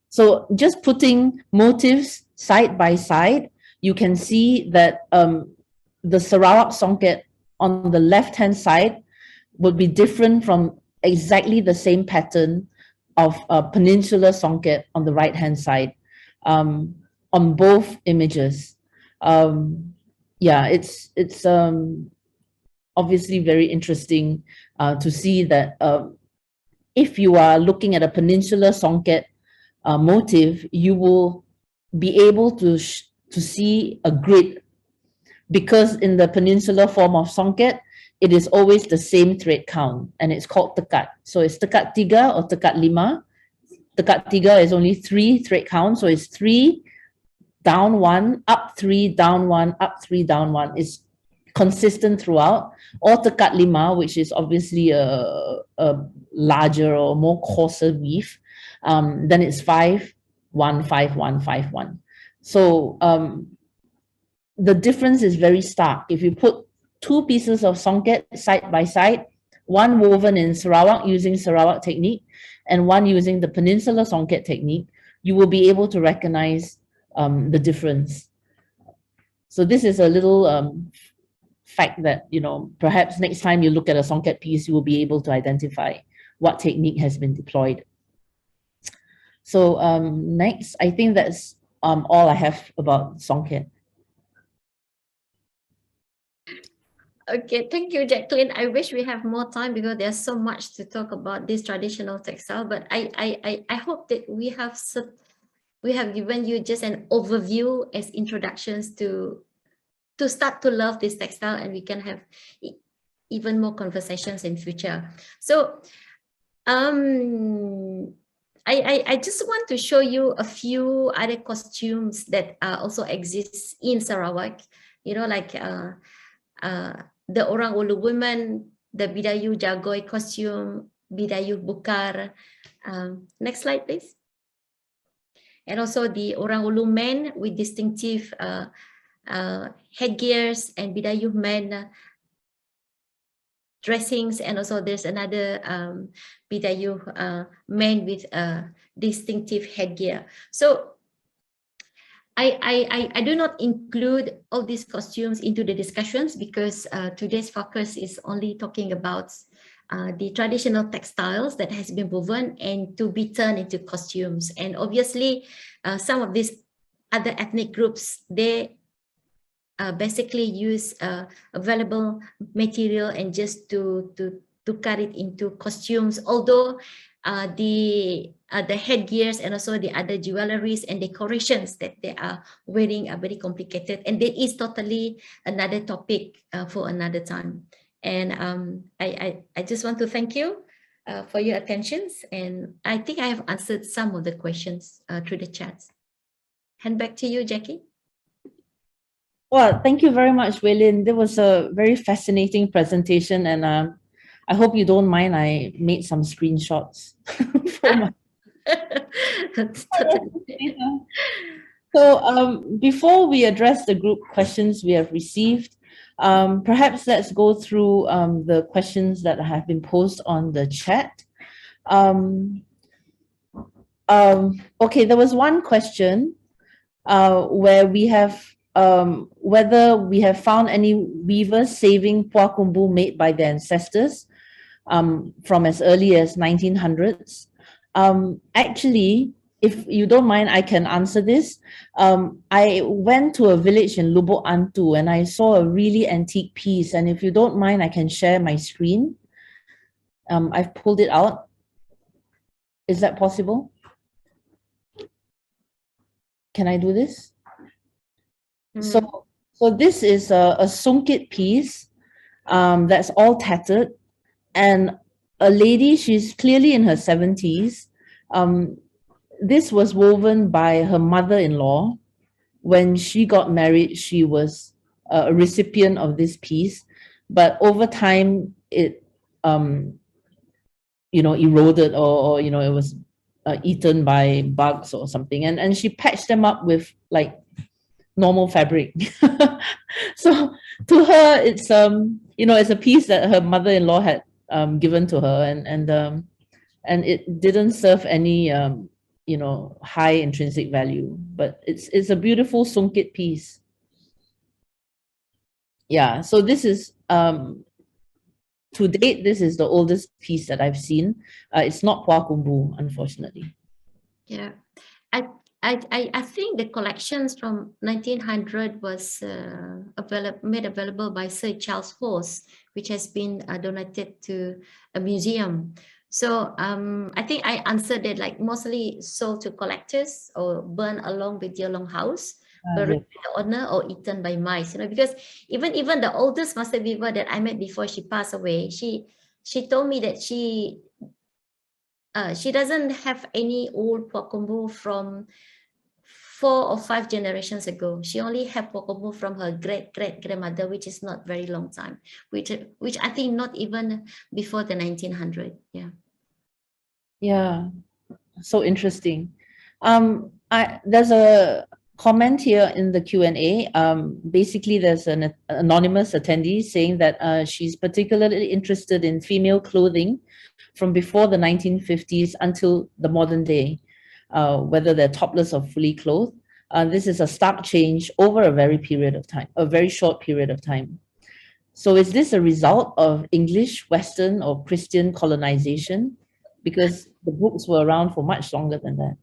So just putting motifs side by side, you can see that the Sarawak songket on the left-hand side would be different from exactly the same pattern of peninsular songket on the right-hand side on both images. Yeah, it's obviously very interesting to see that if you are looking at a peninsular songket motif, you will be able to see a grid, because in the peninsular form of songket, it is always the same thread count, and it's called tekat. So it's tekat 3 or tekat 5. tekat tiga is only 3 thread count, so it's 3, down 1, up 3, down 1, up 3, down 1 is consistent throughout. Or tekat lima, which is obviously a larger or more coarser weave, then it's 5, 1, 5, 1, 5, 1. So the difference is very stark. If you put 2 pieces of songket side by side, one woven in Sarawak using Sarawak technique and one using the Peninsular songket technique, you will be able to recognize the difference. So this is a little fact that, you know, perhaps next time you look at a songket piece, you will be able to identify what technique has been deployed. So next, I think that's all I have about songket. Okay, thank you, Jacqueline. I wish we have more time because there's so much to talk about this traditional textile. But I hope that we have given you just an overview as introductions to start to love this textile, and we can have even more conversations in future. So I just want to show you a few other costumes that also exist in Sarawak. You know, like the Orang Ulu women, the Bidayu Jagoy costume, Bidayu Bukar. Next slide, please. And also the Orang Ulu men with distinctive headgears, and Bidayu men dressings, and also there's another Bidayu men with distinctive headgear. So I do not include all these costumes into the discussions because today's focus is only talking about the traditional textiles that has been woven and to be turned into costumes. And obviously, some of these other ethnic groups, they basically use available material and just to cut it into costumes, although the headgears and also the other jewelries and decorations that they are wearing are very complicated, and that is totally another topic for another time. And I just want to thank you for your attentions, and I think I have answered some of the questions through the chat. Hand back to you, Jackie. Well, thank you very much, Welyne. That was a very fascinating presentation, and I hope you don't mind I made some screenshots. So before we address the group questions we have received, perhaps let's go through the questions that have been posted on the chat. Okay, there was one question where we have whether we have found any weavers saving puak kumbu made by their ancestors from as early as 1900s. Actually, if you don't mind, I can answer this. I went to a village in Lubuk Antu and I saw a really antique piece, and if you don't mind, I can share my screen. I've pulled it out. Is that possible? Can I do this? So this is a songket piece that's all tattered, and a lady, she's clearly in her 70s. This was woven by her mother-in-law. When she got married, she was a recipient of this piece, but over time it you know, eroded, or you know, it was eaten by bugs or something, and she patched them up with like normal fabric. So to her, it's you know, it's a piece that her mother-in-law had given to her, and it didn't serve any you know, high intrinsic value, but it's a beautiful songket piece. Yeah, so this is to date, this is the oldest piece that I've seen. It's not puak kumbu, unfortunately. Yeah, I think the collections from 1900 was made available by Sir Charles Horse, which has been donated to a museum. So I think I answered it, like mostly sold to collectors or burned along with your longhouse, buried with the owner, or eaten by mice. You know, because even the oldest master weaver that I met before she passed away, she told me that she she doesn't have any old Pokombo from 4 or 5 generations ago. She only had Pokombo from her great-great-grandmother, which is not very long time, which I think not even before the 1900. Yeah. Yeah, so interesting. There's a comment here in the Q&A. Basically, there's an anonymous attendee saying that she's particularly interested in female clothing from before the 1950s until the modern day, whether they're topless or fully clothed. This is a stark change over a very short period of time. So is this a result of English, Western, or Christian colonization? Because the books were around for much longer than that.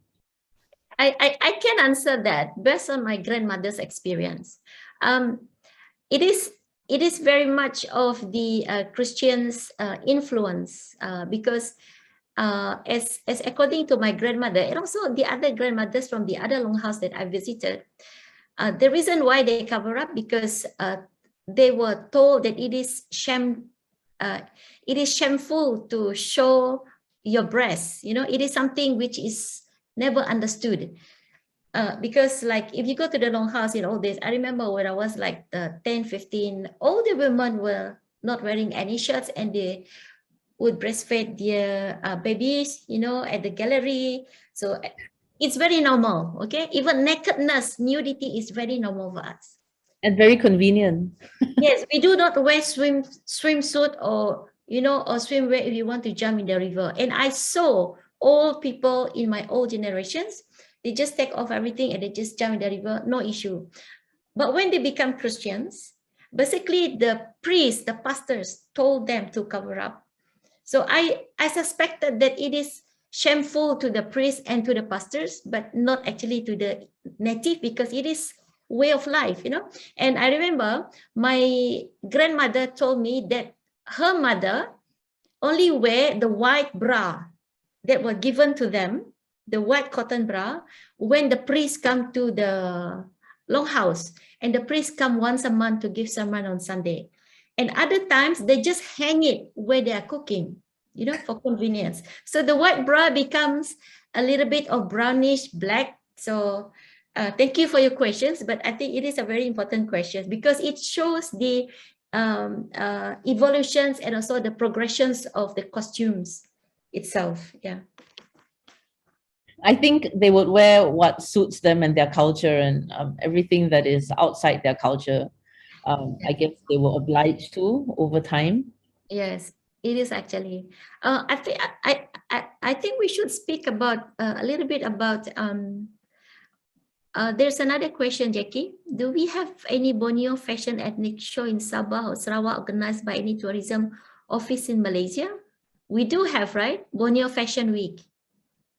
I can answer that based on my grandmother's experience. It is very much of the Christians' influence because as according to my grandmother and also the other grandmothers from the other longhouse that I visited, the reason why they cover up because they were told that it is shameful to show your breasts. You know, it is something which is never understood. Because like if you go to the longhouse in old days, I remember when I was like 10, 15, all the women were not wearing any shirts and they would breastfeed their babies, you know, at the gallery. So it's very normal, okay? Even nakedness, nudity is very normal for us. And very convenient. Yes, we do not wear swimsuit or, you know, or swimwear if you want to jump in the river. And I saw old people in my old generations, they just take off everything and they just jump in the river, no issue. But when they become Christians, basically the priests, the pastors told them to cover up. So I suspected that it is shameful to the priests and to the pastors, but not actually to the native because it is way of life, you know. And I remember my grandmother told me that her mother only wear the white bra that were given to them, the white cotton bra, when the priests come to the longhouse and the priests come once a month to give sermon on Sunday. And other times they just hang it where they are cooking, you know, for convenience. So the white bra becomes a little bit of brownish black. So thank you for your questions, but I think it is a very important question because it shows the evolutions and also the progressions of the costumes itself. Yeah. I think they would wear what suits them and their culture and everything that is outside their culture. I guess they were obliged to over time. Yes, it is actually. I think we should speak about a little bit about. There's another question, Jackie. Do we have any Borneo fashion ethnic show in Sabah or Sarawak organized by any tourism office in Malaysia? We do have, right? Borneo Fashion Week.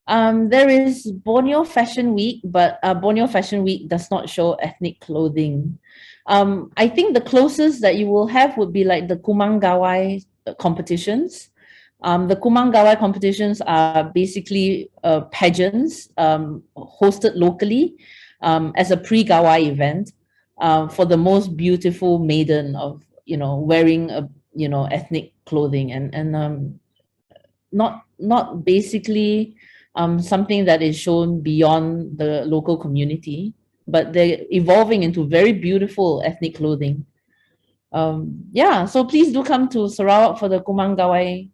There is Borneo Fashion Week, but Borneo Fashion Week does not show ethnic clothing. I think the closest that you will have would be like the Kumang Gawai competitions. The Kumang Gawai competitions are basically pageants hosted locally as a pre-Gawai event for the most beautiful maiden of, you know, wearing a, you know, ethnic clothing and not basically something that is shown beyond the local community, but they're evolving into very beautiful ethnic clothing. Yeah, so please do come to Sarawak for the Kumang Gawai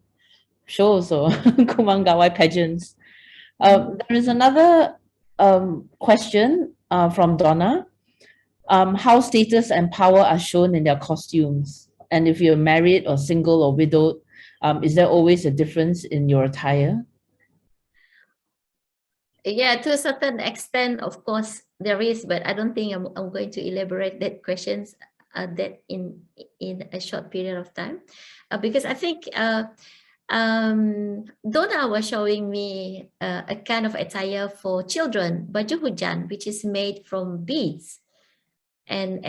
shows or Kumang Gawai pageants. There is another question from Donna. How status and power are shown in their costumes? And if you're married or single or widowed, is there always a difference in your attire? Yeah, to a certain extent, of course, there is, but I don't think I'm going to elaborate that questions that in a short period of time, because I think Donna was showing me a kind of attire for children, baju hujan, which is made from beads, and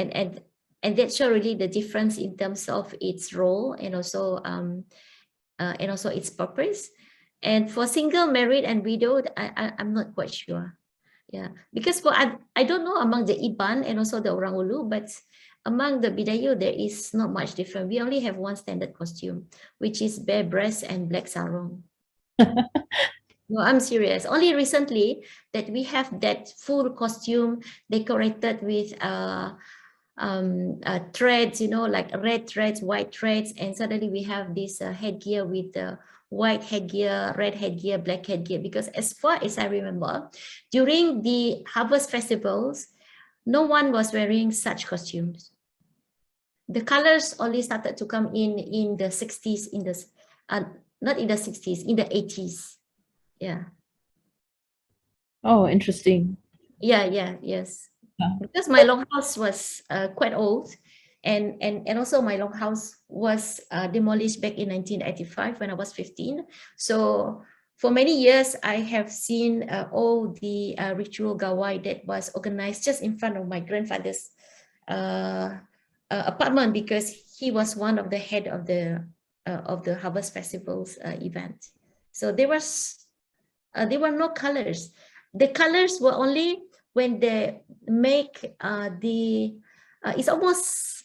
that show really the difference in terms of its role and also its purpose. And for single, married, and widowed, I'm not quite sure. Yeah, because for I don't know among the Iban and also the Orang Ulu, but among the Bidayu, there is not much different. We only have one standard costume, which is bare breast and black sarong. No, I'm serious. Only recently that we have that full costume decorated with threads, you know, like red threads, white threads, and suddenly we have this headgear with the white headgear, red headgear, black headgear. Because as far as I remember, during the harvest festivals, no one was wearing such costumes. The colors only started to come in the 60s, in the not in the 60s, in the 80s. Yeah. Oh, interesting. Yes. Yeah. Because my longhouse was quite old, and also my longhouse was demolished back in 1985 when I was 15. So for many years, I have seen all the ritual gawai that was organized just in front of my grandfather's apartment, because he was one of the head of the harvest festivals event. So there were no colors. The colors were only when they make it's almost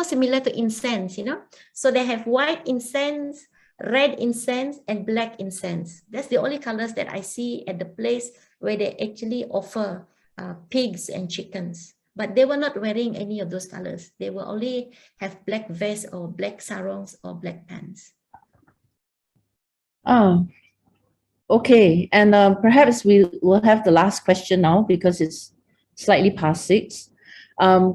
similar to incense, you know. So they have white incense, red incense, and black incense. That's the only colors that I see at the place where they actually offer pigs and chickens. But they were not wearing any of those colors. They will only have black vest or black sarongs or black pants. Okay, and perhaps we will have the last question now because it's slightly past 6.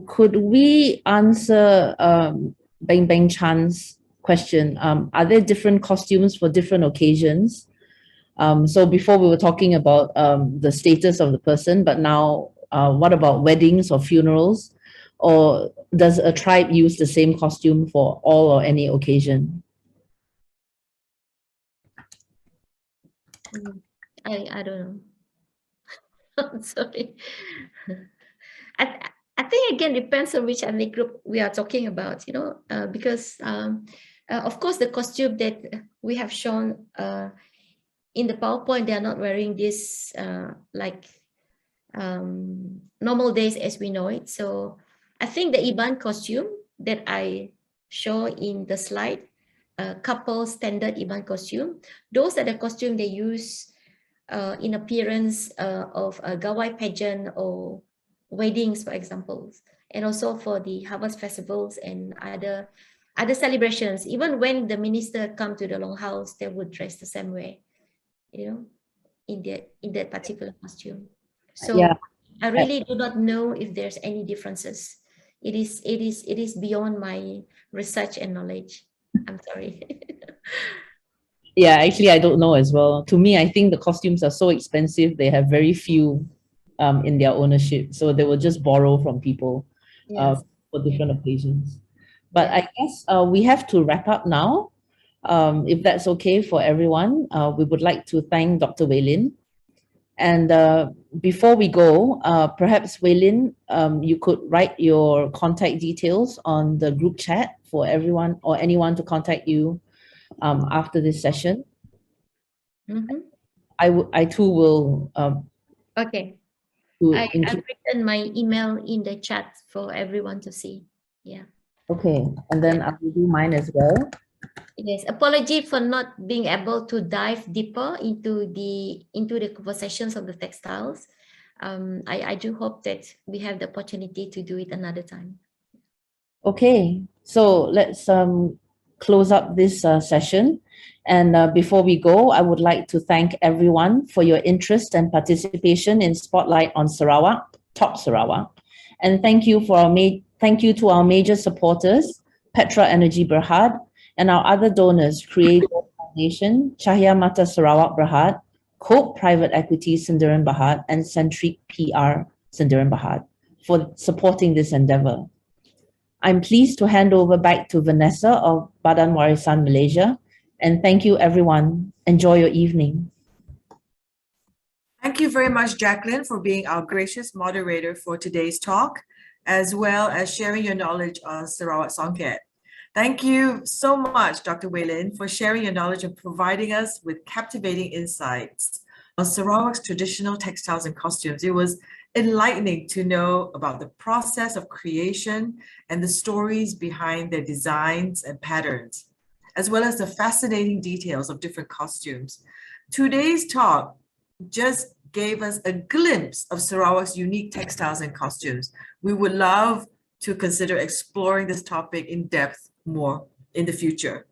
Could we answer Beng Beng Chan's question? Are there different costumes for different occasions? So before we were talking about the status of the person, but now what about weddings or funerals? Or does a tribe use the same costume for all or any occasion? I don't know. I'm sorry. I think again depends on which ethnic group we are talking about, you know, because of course the costume that we have shown in the PowerPoint, they are not wearing this like normal days as we know it. So I think the Iban costume that I show in the slide, couple standard Iban costume, those are the costume they use in appearance of a gawai pageant or weddings, for example, and also for the harvest festivals and other celebrations. Even when the minister come to the longhouse, they would dress the same way, you know, in that particular costume. So yeah. I really do not know if there's any differences. It is beyond my research and knowledge. I'm sorry. Yeah, actually, I don't know as well. To me, I think the costumes are so expensive. They have very few in their ownership. So they will just borrow from people for different occasions. But I guess we have to wrap up now. If that's okay for everyone, we would like to thank Dr. Welyne. And before we go, perhaps Welyne, you could write your contact details on the group chat for everyone or anyone to contact you after this session. Mm-hmm. I too will. Okay. I've written my email in the chat for everyone to see. Yeah. Okay, and then I will do mine as well. Yes, apology for not being able to dive deeper into the conversations of the textiles. I do hope that we have the opportunity to do it another time. Okay, so let's close up this session. And before we go, I would like to thank everyone for your interest and participation in Spotlight on Sarawak, Top Sarawak. And thank you to our major supporters, Petra Energy Berhad, and our other donors, Creative Foundation, Cahaya Mata Sarawak Berhad, Cope Private Equity Sendirian Berhad, and Centric PR Sendirian Berhad for supporting this endeavor. I'm pleased to hand over back to Vanessa of Badan Warisan Malaysia. And thank you, everyone. Enjoy your evening. Thank you very much, Jacqueline, for being our gracious moderator for today's talk, as well as sharing your knowledge on Sarawak Songket. Thank you so much, Dr. Welyne, for sharing your knowledge and providing us with captivating insights on Sarawak's traditional textiles and costumes. It was enlightening to know about the process of creation and the stories behind their designs and patterns, as well as the fascinating details of different costumes. Today's talk just gave us a glimpse of Sarawak's unique textiles and costumes. We would love to consider exploring this topic in depth more in the future.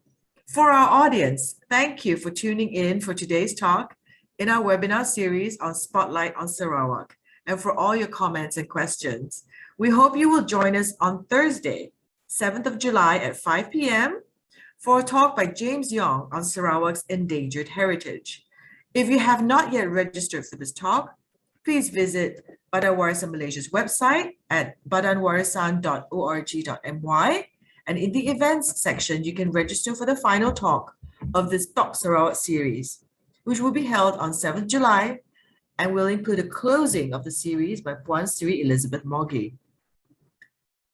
For our audience, thank you for tuning in for today's talk in our webinar series on Spotlight on Sarawak, and for all your comments and questions. We hope you will join us on Thursday, 7th of July at 5 p.m. for a talk by James Yong on Sarawak's endangered heritage. If you have not yet registered for this talk, please visit Badan Warisan Malaysia's website at badanwarisan.org.my, and in the events section, you can register for the final talk of this Talk Sarawak series, which will be held on 7th July and will include a closing of the series by Puan Sri Elizabeth Mogi.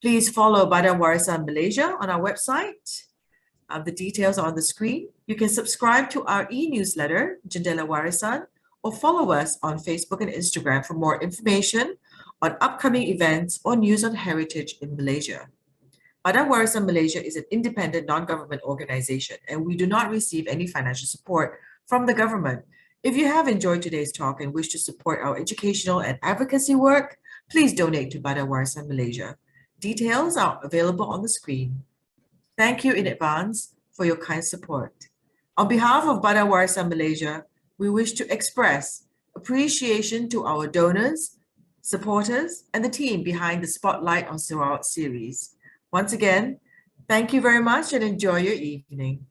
Please follow Badan Warisan Malaysia on our website. The details are on the screen. You can subscribe to our e-newsletter, Jendela Warisan, or follow us on Facebook and Instagram for more information on upcoming events or news on heritage in Malaysia. Badan Warisan Malaysia is an independent non-government organization, and we do not receive any financial support from the government. If you have enjoyed today's talk and wish to support our educational and advocacy work, please donate to Badan Warisan Malaysia. Details are available on the screen. Thank you in advance for your kind support. On behalf of Badan Warisan Malaysia, we wish to express appreciation to our donors, supporters, and the team behind the Spotlight on Sarawak series. Once again, thank you very much and enjoy your evening.